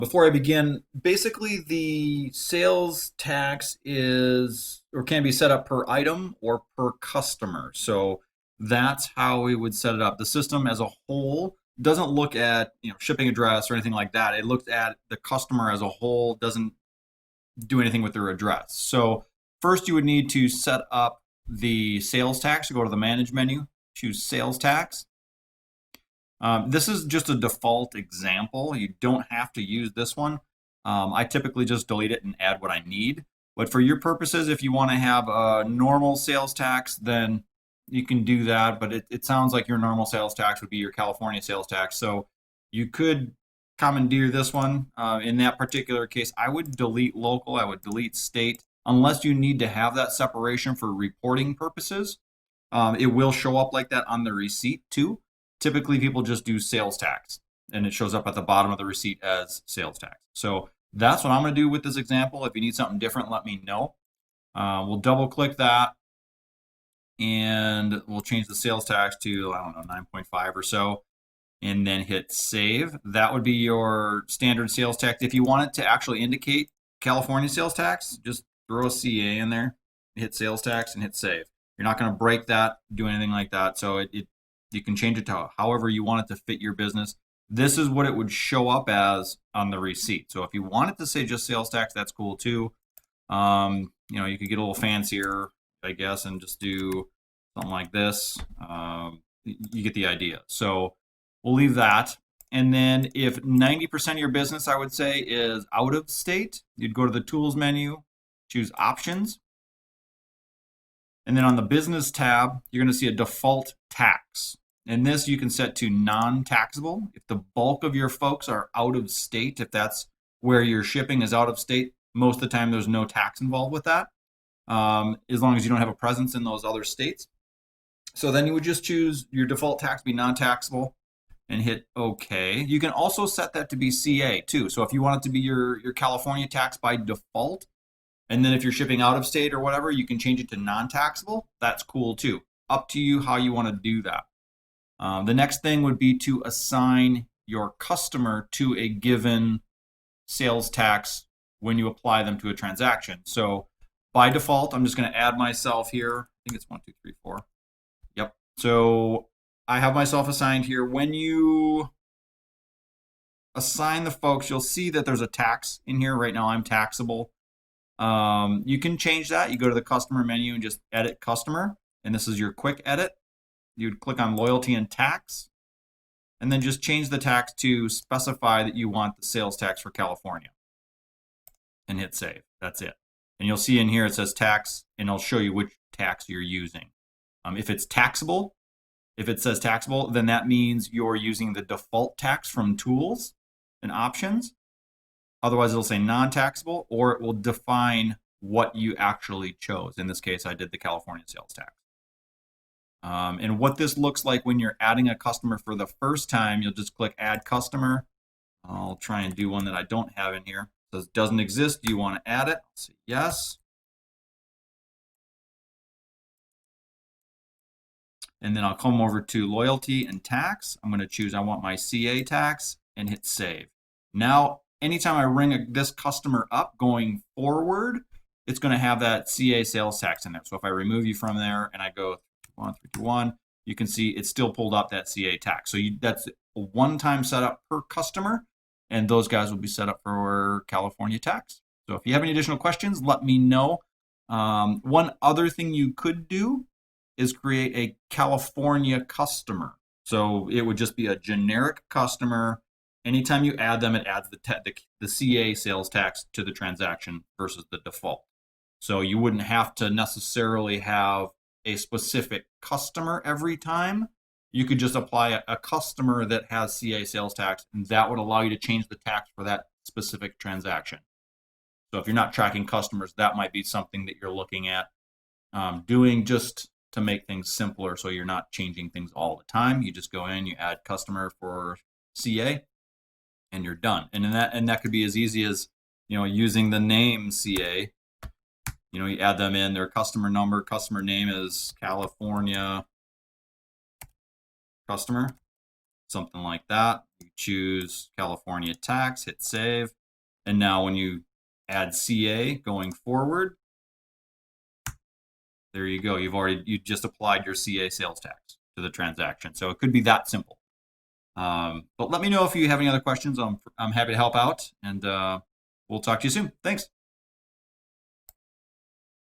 Before I begin, basically the sales tax is or can be set up per item or per customer. So that's how we would set it up. The system as a whole doesn't look at shipping address or anything like that. It looks at the customer as a whole, doesn't do anything with their address. So first you would need to set up the sales tax. You go to the manage menu, choose sales tax. This is just a default example. You don't have to use this one. I typically just delete it and add what I need. But for your purposes, if you want to have a normal sales tax, then you can do that. But it sounds like your normal sales tax would be your California sales tax. So you could commandeer this one. In that particular case, I would delete local. I would delete state, unless you need to have that separation for reporting purposes. It will show up like that on the receipt too. Typically, people just do sales tax, and it shows up at the bottom of the receipt as sales tax. So that's what I'm going to do with this example. If you need something different, let me know. We'll double click that, and we'll change the sales tax to, I don't know, 9.5 or so, and then hit save. That would be your standard sales tax. If you want it to actually indicate California sales tax, just throw a CA in there, hit sales tax, and hit save. You're not going to break that, do anything like that. So you can change it to however you want it to fit your business. This is what it would show up as on the receipt. So if you want it to say just sales tax, that's cool too. You could get a little fancier, I guess, and just do something like this. You get the idea. So we'll leave that. And then if 90% of your business, I would say, is out of state, you'd go to the tools menu, choose options. And then on the business tab, you're going to see a default tax. And this you can set to non-taxable. If the bulk of your folks are out of state, if that's where your shipping is out of state, most of the time there's no tax involved with that, as long as you don't have a presence in those other states. So then you would just choose your default tax to be non-taxable and hit OK. You can also set that to be CA too. So if you want it to be your California tax by default, and then if you're shipping out of state or whatever, you can change it to non-taxable. That's cool too. Up to you how you want to do that. The next thing would be to assign your customer to a given sales tax when you apply them to a transaction. So by default, I'm just going to add myself here. I think it's 1, 2, 3, 4. Yep. So I have myself assigned here. When you assign the folks, you'll see that there's a tax in here. Right now, I'm taxable. You can change that. You go to the customer menu and just edit customer. And this is your quick edit. You'd click on loyalty and tax, and then just change the tax to specify that you want the sales tax for California, and hit save. That's it. And you'll see in here it says tax, and it'll show you which tax you're using. If it's taxable, if it says taxable, then that means you're using the default tax from tools and options. Otherwise, it'll say non-taxable, or it will define what you actually chose. In this case, I did the California sales tax. And what this looks like when you're adding a customer for the first time, you'll just click Add Customer. I'll try and do one that I don't have in here. It says doesn't exist. Do you want to add it? I'll say yes. And then I'll come over to Loyalty and Tax. I'm going to choose I want my CA tax and hit Save. Now, anytime I ring this customer up going forward, it's going to have that CA sales tax in there. So if I remove you from there and I go 321, you can see it's still pulled up that CA tax. So that's a one-time setup per customer, and those guys will be set up for California tax. So if you have any additional questions, let me know. One other thing you could do is create a California customer. So it would just be a generic customer. Anytime you add them, it adds the CA sales tax to the transaction versus the default. So you wouldn't have to necessarily have a specific customer every time. You could just apply a customer that has CA sales tax, and that would allow you to change the tax for that specific transaction. So if you're not tracking customers, that might be something that you're looking at doing just to make things simpler, so you're not changing things all the time. You just go in, you add customer for CA, and you're done. And that could be as easy as using the name CA. You add them in, their customer number, customer name is California customer, something like that. You choose California tax, hit save. And now when you add CA going forward, there you go. You just applied your CA sales tax to the transaction. So it could be that simple. But let me know if you have any other questions. I'm happy to help out, and we'll talk to you soon. Thanks.